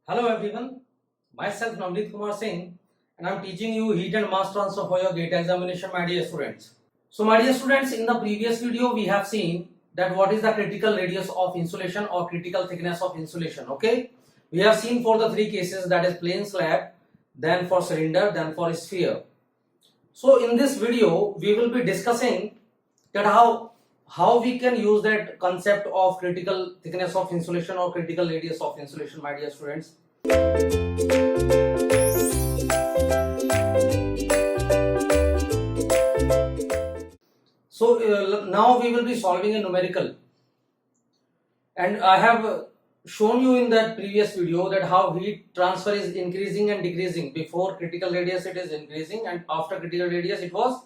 Hello everyone, myself Navneet Kumar Singh and I am teaching you heat and mass transfer for your GATE examination, my dear students. So my dear students, in the previous video we have seen that what is the critical radius of insulation or critical thickness of insulation. Okay, we have seen for the three cases, that is plain slab, then for cylinder, then for sphere. So in this video we will be discussing that how we can use that concept of critical thickness of insulation or critical radius of insulation, my dear students. So now we will be solving a numerical, and I have shown you in that previous video that how heat transfer is increasing and decreasing. Before critical radius it is increasing, and after critical radius it was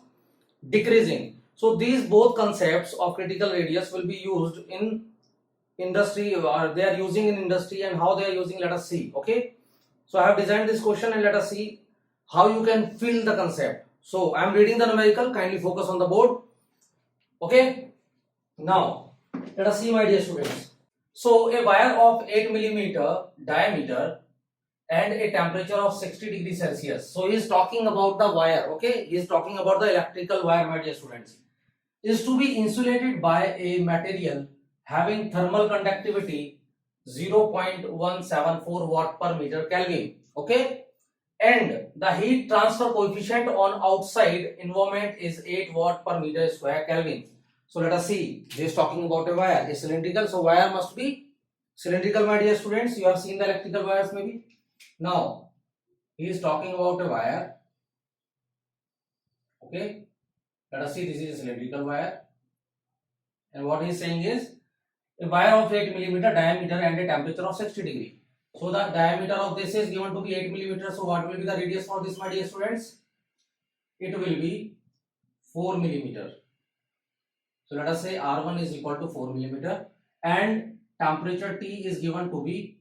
decreasing. So these both concepts of critical radius will be used in industry, or they are using in industry, and how they are using, let us see. Okay, so I have designed this question and let us see how you can feel the concept. So I am reading the numerical, kindly focus on the board. Okay, now let us see, my dear students. So a wire of 8 millimeter diameter and a temperature of 60 degrees Celsius. So he is talking about the wire. Okay, he is talking about the electrical wire, my dear students, is to be insulated by a material having thermal conductivity 0.174 watt per meter Kelvin. Okay, and the heat transfer coefficient on outside environment is 8 watt per meter square Kelvin. So let us see, this is talking about a wire, a cylindrical, so wire must be cylindrical, my dear students. You have seen the electrical wires maybe. Now he is talking about a wire. Okay, let us see, this is a cylindrical wire, and what he is saying is a wire of 8 millimeter diameter and a temperature of 60 degree. So the diameter of this is given to be 8 millimeter. So what will be the radius for this, my dear students? It will be 4 millimeter. So let us say R1 is equal to 4 millimeter and temperature T is given to be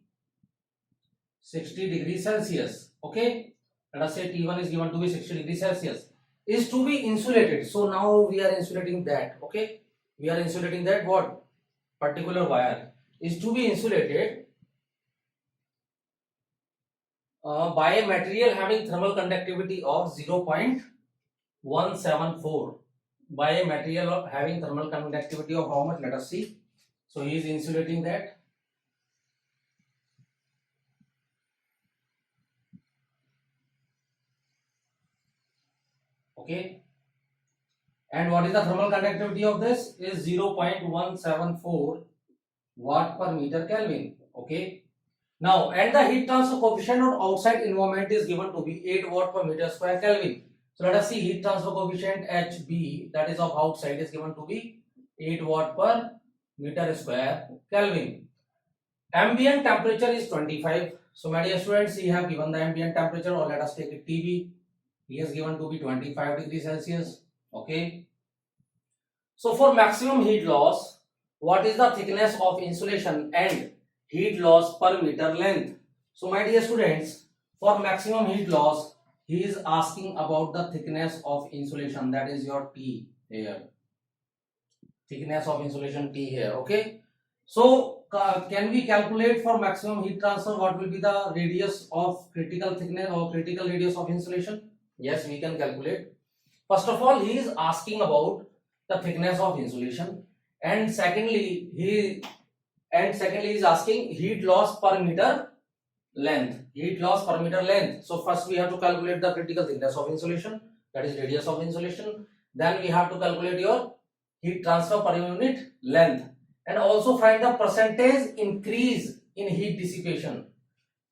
60 degrees Celsius. Okay, let us say T1 is given to be 60 degrees Celsius, is to be insulated. So now we are insulating that. Okay, we are insulating that what particular wire is to be insulated by a material having thermal conductivity of 0.174, by a material of having thermal conductivity of how much, let us see. So he is insulating that. Okay, and what is the thermal conductivity of this? Is 0.174 watt per meter Kelvin. Okay, now and the heat transfer coefficient on outside environment is given to be 8 watt per meter square Kelvin. So let us see, heat transfer coefficient HB, that is of outside, is given to be 8 watt per meter square Kelvin. Ambient temperature is 25. So my dear students, he have given the ambient temperature, or let us take it TB. He is given to be 25 degrees Celsius. Okay. So for maximum heat loss, what is the thickness of insulation and heat loss per meter length? So my dear students, for maximum heat loss, he is asking about the thickness of insulation, that is your T here. Thickness of insulation T here. Okay. So can we calculate for maximum heat transfer what will be the radius of critical thickness or critical radius of insulation? Yes, we can calculate. First of all, he is asking about the thickness of insulation, and secondly he is asking heat loss per meter length. Heat loss per meter length. So first we have to calculate the critical thickness of insulation, that is radius of insulation. Then we have to calculate your heat transfer per unit length, and also find the percentage increase in heat dissipation.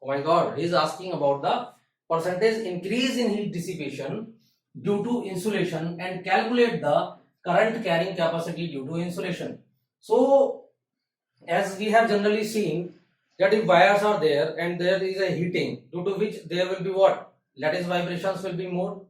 Oh my god, he is asking about the percentage increase in heat dissipation due to insulation, and calculate the current carrying capacity due to insulation. So as we have generally seen that if wires are there and there is a heating, due to which there will be what, lattice vibrations will be more.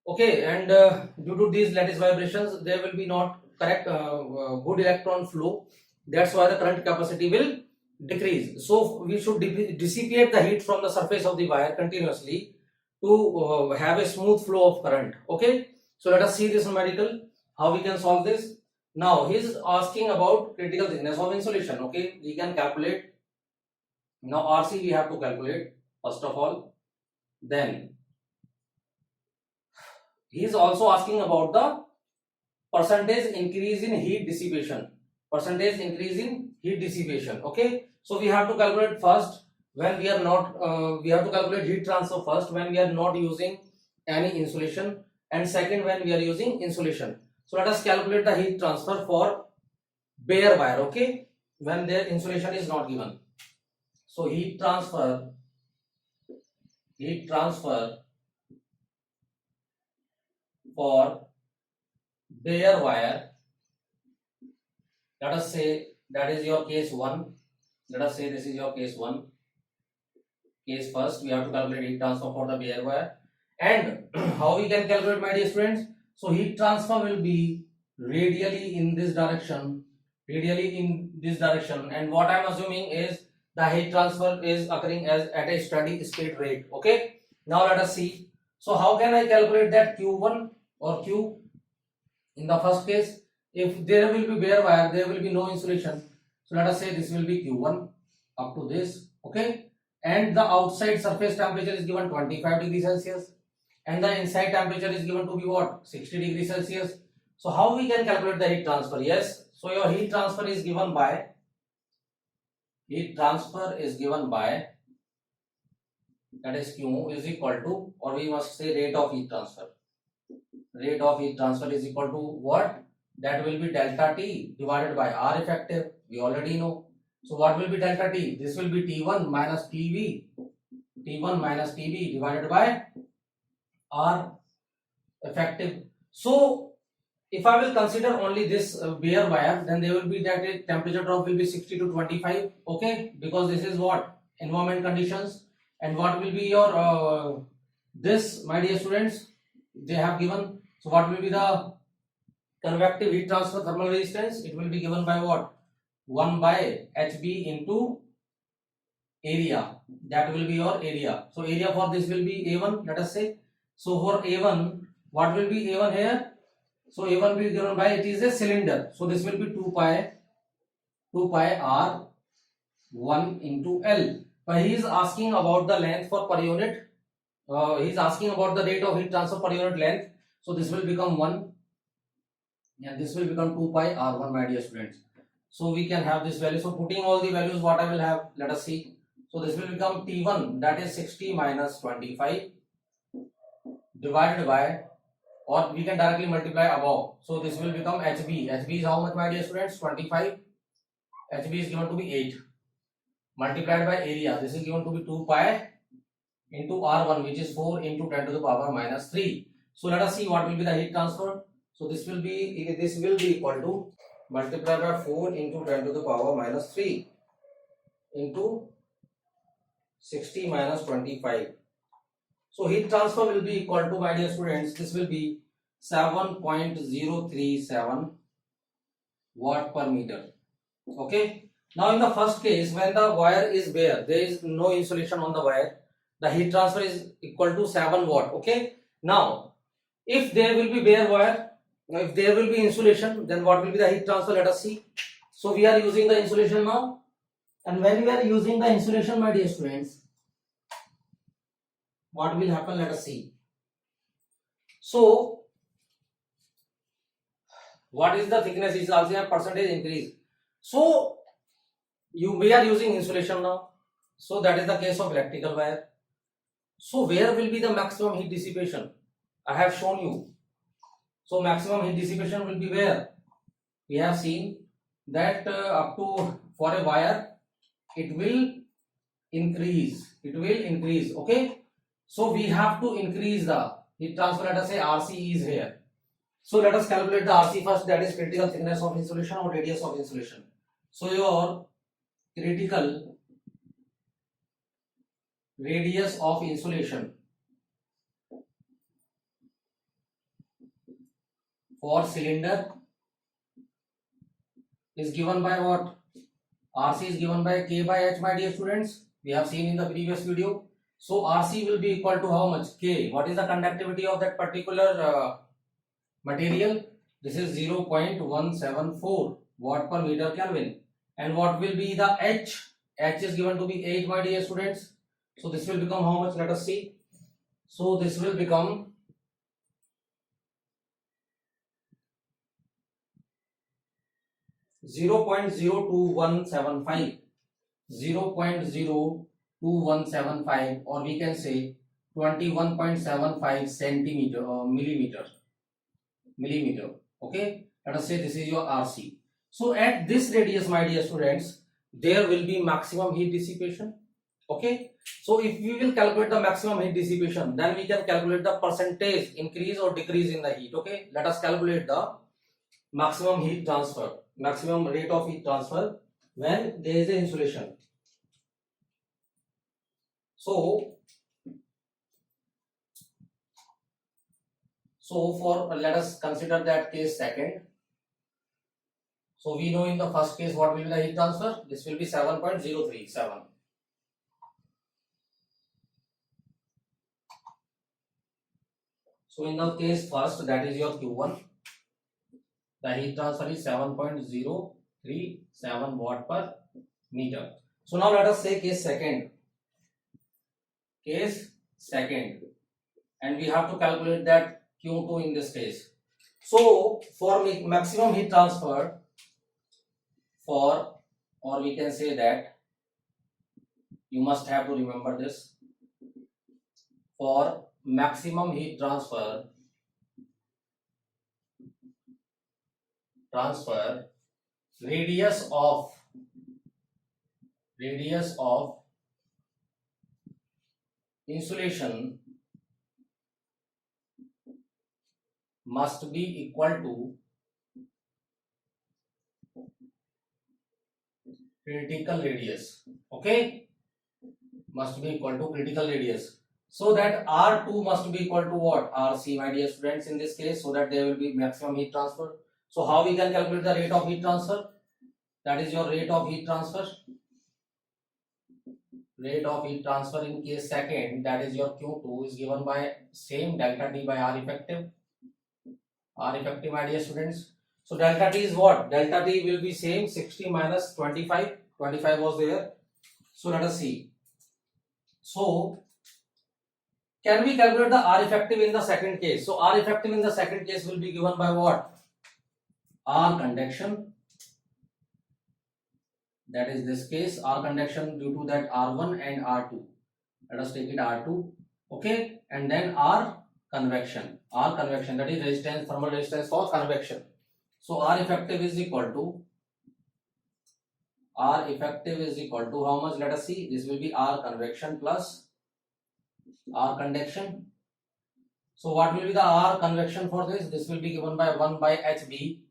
Okay, and due to these lattice vibrations there will be not correct good electron flow. That's why the current capacity will decrease. So we should dissipate the heat from the surface of the wire continuously to have a smooth flow of current. Okay, so let us see this numerical, how we can solve this. Now he is asking about critical thickness of insulation. Okay, we can calculate Now RC we have to calculate first of all. Then he is also asking about the percentage increase in heat dissipation. Percentage increase in heat dissipation. Okay. So we have to calculate first when we are not. We have to calculate heat transfer first when we are not using any insulation, and second when we are using insulation. So let us calculate the heat transfer for bare wire. Okay. When their insulation is not given. So heat transfer for bare wire, let us say that is your case 1. Let us say this is your case 1. Case first, we have to calculate heat transfer for the bare wire. And how we can calculate, my dear students? So heat transfer will be radially in this direction. And what I am assuming is the heat transfer is occurring as at a steady state rate. Okay. Now let us see. So how can I calculate that Q1 or Q? In the first case, if there will be bare wire, there will be no insulation. So let us say this will be Q1 up to this. Okay. And the outside surface temperature is given 25 degrees Celsius. And the inside temperature is given to be what? 60 degrees Celsius. So how we can calculate the heat transfer? Yes. So your heat transfer is given by that is Q is equal to, or we must say rate of heat transfer. Rate of heat transfer is equal to what? That will be delta T divided by R effective. We already know. So what will be delta T? This will be T1 minus TB. T1 minus TB divided by R effective. So if I will consider only this bare wire, then there will be that temperature drop will be 60 to 25. Okay, because this is what? Environment conditions. And what will be your this, my dear students? They have given. So what will be the convective heat transfer thermal resistance? It will be given by what? 1 by HB into area. That will be your area. So area for this will be A1, let us say. So for A1, what will be A1 here? So A1 will be given by, it is a cylinder. So this will be 2 pi R 1 into L. But he is asking about the length for per unit. He is asking about the rate of heat transfer per unit length. So this will become 1 and this will become 2 pi R1, my dear students. So we can have this value. So putting all the values, what I will have, let us see. So this will become T1, that is 60 minus 25 divided by, or we can directly multiply above. So this will become HB. HB is how much, my dear students? 25. HB is given to be 8 multiplied by area. This is given to be 2 pi into R1, which is 4 into 10 to the power minus 3. So let us see what will be the heat transfer. So this will be equal to multiply by 4 into 10 to the power minus 3 into 60 minus 25. So heat transfer will be equal to, my dear students, this will be 7.037 watt per meter. Okay. Now in the first case, when the wire is bare, there is no insulation on the wire, the heat transfer is equal to 7 watt. Okay. Now if there will be bare wire, if there will be insulation, then what will be the heat transfer? Let us see. So we are using the insulation now, and when we are using the insulation, my dear students, what will happen? Let us see. So what is the thickness? Is also a percentage increase. So we are using insulation now. So that is the case of electrical wire. So where will be the maximum heat dissipation? I have shown you. So maximum heat dissipation will be where? We have seen that up to, for a wire, it will increase. Okay. So we have to increase the heat transfer. Let us say RC is here. So let us calculate the RC first, that is critical thickness of insulation or radius of insulation. So your critical radius of insulation for cylinder is given by what? RC is given by K by H, my dear students. We have seen in the previous video. So RC will be equal to how much? K. What is the conductivity of that particular material? This is 0.174 watt per meter Kelvin. And what will be the H? H is given to be 8, my dear students. So this will become how much? Let us see. So this will become 0.02175, 0.02175, or we can say 21.75 centimeter or millimeter. Okay, let us say this is your RC. So at this radius, my dear students, there will be maximum heat dissipation. Okay, so if we will calculate the maximum heat dissipation, then we can calculate the percentage increase or decrease in the heat. Okay, let us calculate the maximum heat transfer, maximum rate of heat transfer when there is a insulation. So for let us consider that case second. So we know in the first case what will be the heat transfer. This will be 7.037. So in the case first, that is your Q1, the heat transfer is 7.037 watt per meter. So now let us say case second. Case second, and we have to calculate that Q2 in this case. So for maximum heat transfer, for, or we can say that you must have to remember this, for maximum heat transfer radius of insulation must be equal to critical radius. Okay, must be equal to critical radius. So that R2 must be equal to what? RC, my dear students, in this case, so that there will be maximum heat transfer. So how we can calculate the rate of heat transfer? That is your rate of heat transfer. Rate of heat transfer in case second, that is your Q2, is given by same delta T by R effective. R effective, my dear students. So delta T is what? Delta T will be same 60 minus 25. 25 was there. So let us see. So can we calculate the R effective in the second case? So R effective in the second case will be given by what? R conduction. That is this case, R conduction due to that R1 and R2. Let us take it R2. Okay, and then R convection. R convection, that is resistance, thermal resistance for convection. So R effective is equal to how much? Let us see. This will be R convection plus R conduction. So what will be the R convection for this? This will be given by 1 by HB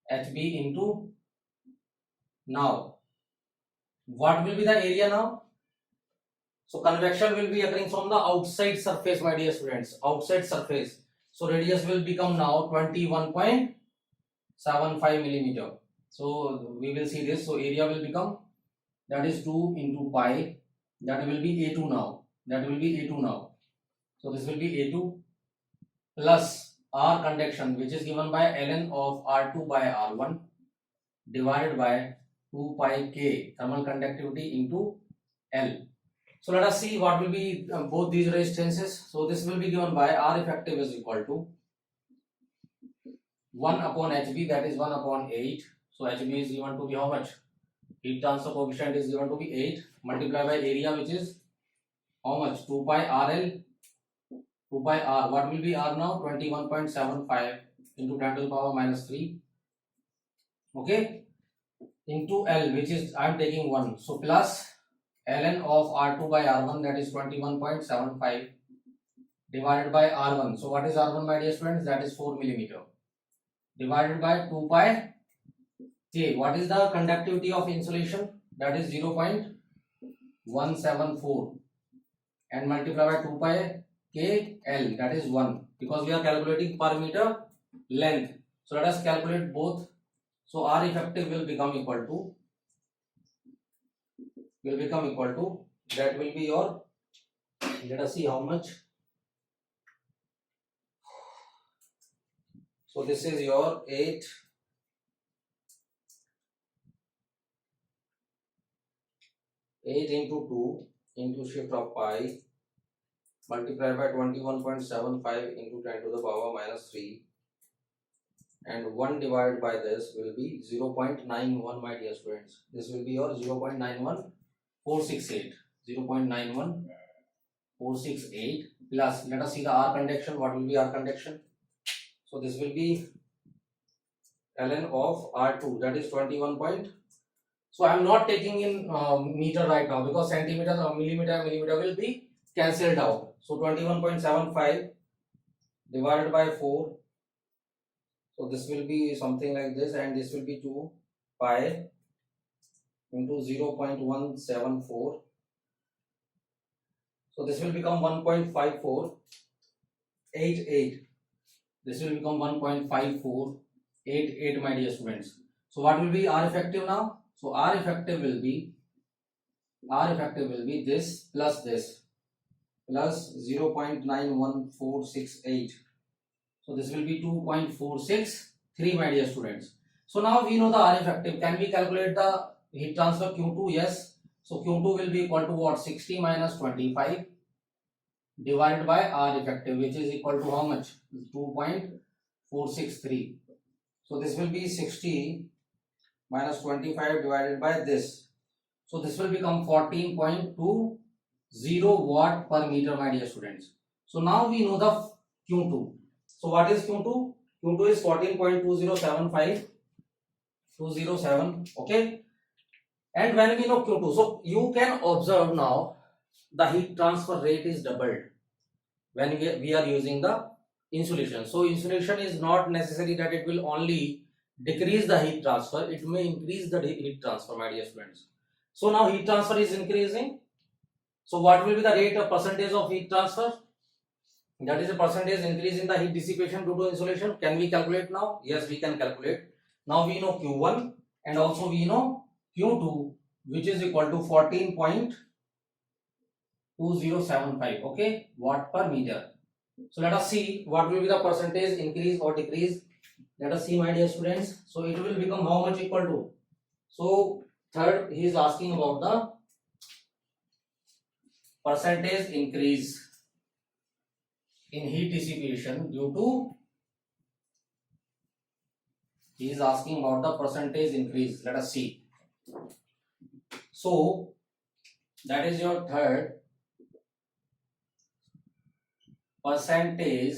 into, now what will be the area now? So convection will be occurring from the outside surface, my dear students, outside surface. So radius will become now 21.75 millimeter. So we will see this. So area will become, that is 2 into pi, that will be A2 now. So this will be A2 plus R conduction, which is given by ln of R2 by R1 divided by 2 pi K thermal conductivity into L. So let us see what will be both these resistances. So this will be given by R effective is equal to 1 upon HB, that is 1 upon 8. So HB is given to be how much? Heat transfer coefficient is given to be 8 multiplied by area, which is how much? 2 pi RL, 2 pi R. What will be R now? 21.75 into 10 to the power minus 3. Okay, into L, which is I am taking 1. So plus ln of R2 by R1, that is 21.75 divided by R1. So what is R1, my dear students? That is 4 millimeter divided by 2 pi K. What is the conductivity of insulation? That is 0.174 and multiply by 2 pi K L, that is 1, because we are calculating per meter length. So let us calculate both. So R effective will become equal to, that will be your, let us see how much. So this is your 8 8 into 2 into shift of pi multiplied by 21.75 into 10 to the power minus 3, and 1 divided by this will be 0.91, my dear students. This will be your 0.91468. 0.91468 plus, let us see the R conduction. What will be R conduction? So this will be ln of R2, that is 21 point. So I am not taking in meter right now because centimeter or millimeter will be cancelled out. So 21.75 divided by 4. So this will be something like this, and this will be 2 pi into 0.174. So this will become 1.5488. This will become 1.5488, my dear students. So what will be R effective now? So R effective will be this plus 0.91468. So this will be 2.463, my dear students. So now we know the R effective. Can we calculate the heat transfer Q2? Yes. So Q2 will be equal to what? 60 minus 25 divided by R effective, which is equal to how much? 2.463. So this will be 60 minus 25 divided by this. So this will become 14.20 watt per meter, my dear students. So now we know the Q2. So what is Q2? Q2 is 14.207. Okay. And when we know Q2, so you can observe now the heat transfer rate is doubled when we are using the insulation. So insulation is not necessary that it will only decrease the heat transfer, it may increase the heat transfer, my dear students. So now heat transfer is increasing. So what will be the rate of percentage of heat transfer? That is a percentage increase in the heat dissipation due to insulation. Can we calculate now? Yes, we can calculate. Now we know Q1 and also we know Q2, which is equal to 14.2075, okay, watt per meter. So let us see what will be the percentage increase or decrease. Let us see, my dear students. So it will become how much equal to? So third, he is asking about the percentage increase in heat dissipation due to, he is asking about the percentage increase. Let us see. So that is your third, percentage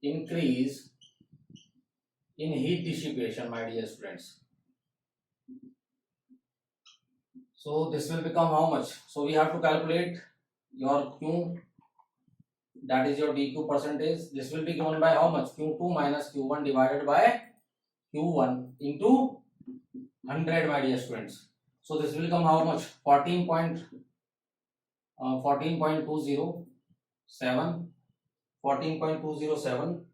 increase in heat dissipation, my dear students. So this will become how much? So we have to calculate your Q, that is your dQ percentage. This will be given by how much? Q2 minus Q1 divided by Q1 into 100, my dear students. So this will become how much? 14.207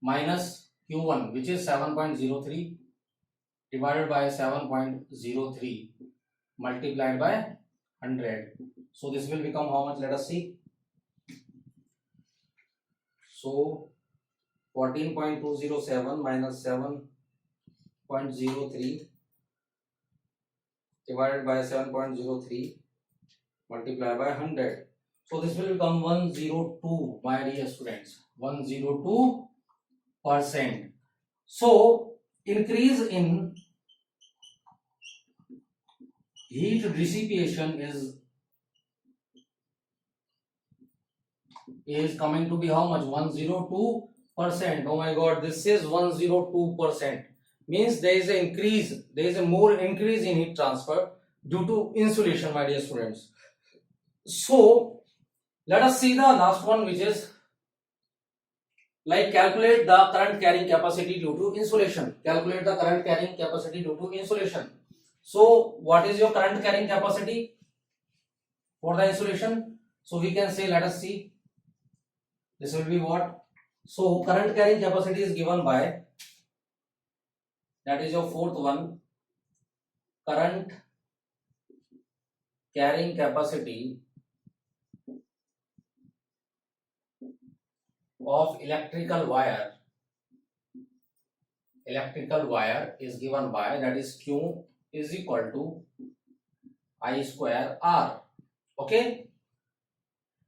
minus Q1, which is 7.03 divided by 7.03 multiplied by 100. So this will become how much? Let us see. So 14.207 minus 7.03 divided by 7.03 multiplied by 100. So this will become 102, my dear students. 102%. So increase in heat dissipation is coming to be how much? 102%. Oh my god, this is 102%. Means there is a increase, there is a more increase in heat transfer due to insulation, my dear students. So let us see the last one, which is like calculate the current carrying capacity due to insulation. Calculate the current carrying capacity due to insulation. So what is your current carrying capacity for the insulation? So we can say, let us see, this will be what? So current carrying capacity is given by, that is your fourth one, current carrying capacity of electrical wire is given by, that is Q is equal to I square R. Okay,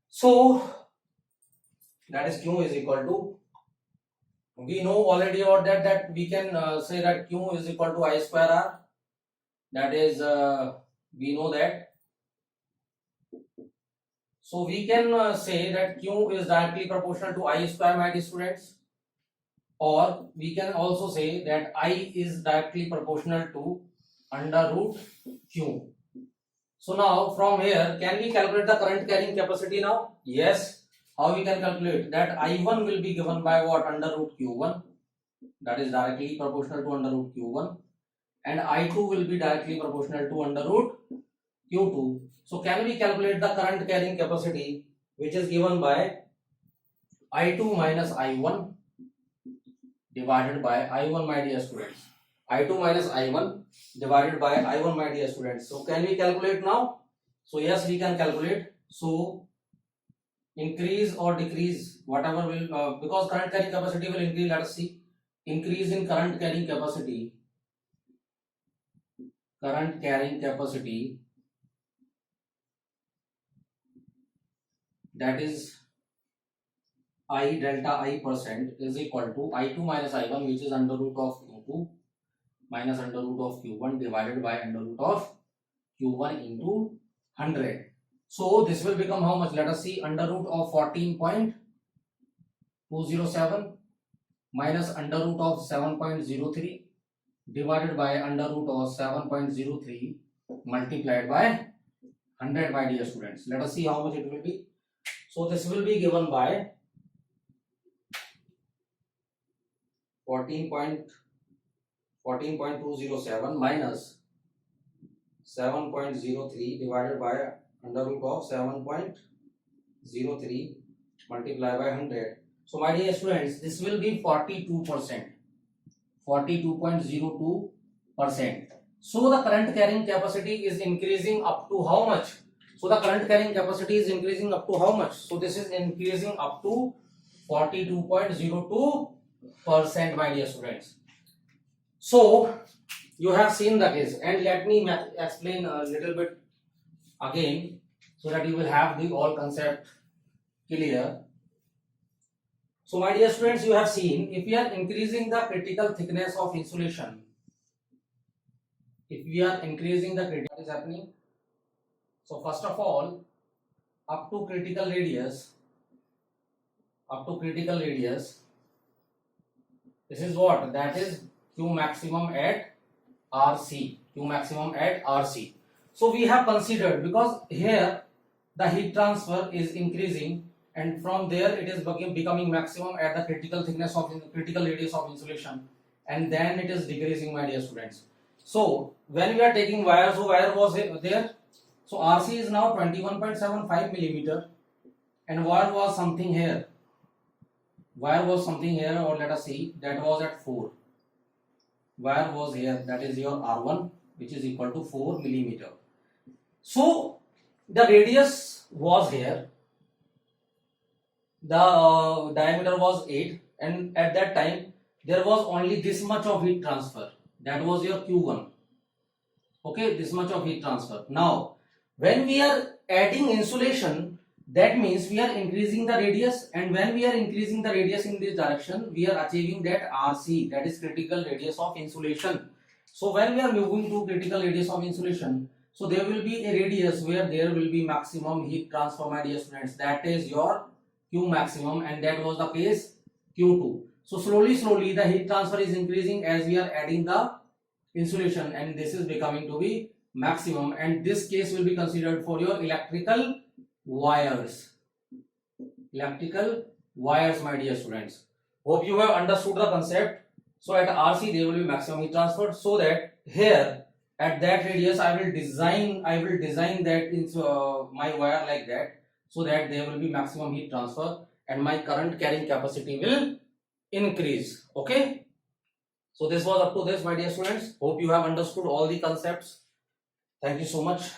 so that is Q is equal to, we know already about that we can say that Q is equal to I square R. That is we know that. So we can say that Q is directly proportional to I square, my dear students, or we can also say that I is directly proportional to under root Q. So now from here, can we calculate the current carrying capacity now? Yes. How we can calculate that? I1 will be given by what? Under root Q1, that is directly proportional to under root Q1, and I2 will be directly proportional to under root Q2. So can we calculate the current carrying capacity, which is given by I2 minus I1 divided by I1, my dear students. I2 minus I1 divided by I1, my dear students. So can we calculate now? So yes, we can calculate. So increase or decrease, whatever will, because current carrying capacity will increase. Let us see. Increase in current carrying capacity. Current carrying capacity, that is I delta I percent, is equal to I2 minus I1, which is under root of Q2 minus under root of Q1 divided by under root of Q1 into 100. So this will become how much? Let us see. Under root of 14.207 minus under root of 7.03 divided by under root of 7.03 multiplied by 100, my dear students. Let us see how much it will be. So this will be given by 14.207 minus 7.03 divided by under root of 7.03 multiplied by 100. So my dear students, this will be 42%, 42.02%. So the current carrying capacity is increasing up to how much? So the current carrying capacity is increasing up to how much? So this is increasing up to 42.02%, my dear students. So you have seen the case, and let me explain a little bit again so that you will have the all concept clear. So my dear students, you have seen, if we are increasing the critical thickness of insulation, if we are increasing the critical, what is happening? So first of all, up to critical radius, this is what? That is Q maximum at RC, Q maximum at RC. So we have considered, because here the heat transfer is increasing, and from there it is becoming maximum at the critical thickness of critical radius of insulation, and then it is decreasing, my dear students. So when we are taking wire, so wire was there, so RC is now 21.75 millimeter, and wire was something here, or let us see, that was at 4. Wire was here, that is your R1, which is equal to 4 millimeter. So the radius was here, the diameter was 8, and at that time there was only this much of heat transfer, that was your Q1. Okay, this much of heat transfer. Now when we are adding insulation, that means we are increasing the radius, and when we are increasing the radius in this direction, we are achieving that RC, that is critical radius of insulation. So when we are moving to critical radius of insulation, so there will be a radius where there will be maximum heat transfer, my dear students, that is your Q maximum, and that was the case Q2. So slowly the heat transfer is increasing as we are adding the insulation, and this is becoming to be maximum, and this case will be considered for your electrical wires, my dear students. Hope you have understood the concept. So at RC there will be maximum heat transfer, so that here at that radius I will design that into my wire like that, so that there will be maximum heat transfer and my current carrying capacity will increase. Okay, so this was up to this, my dear students. Hope you have understood all the concepts. Thank you so much.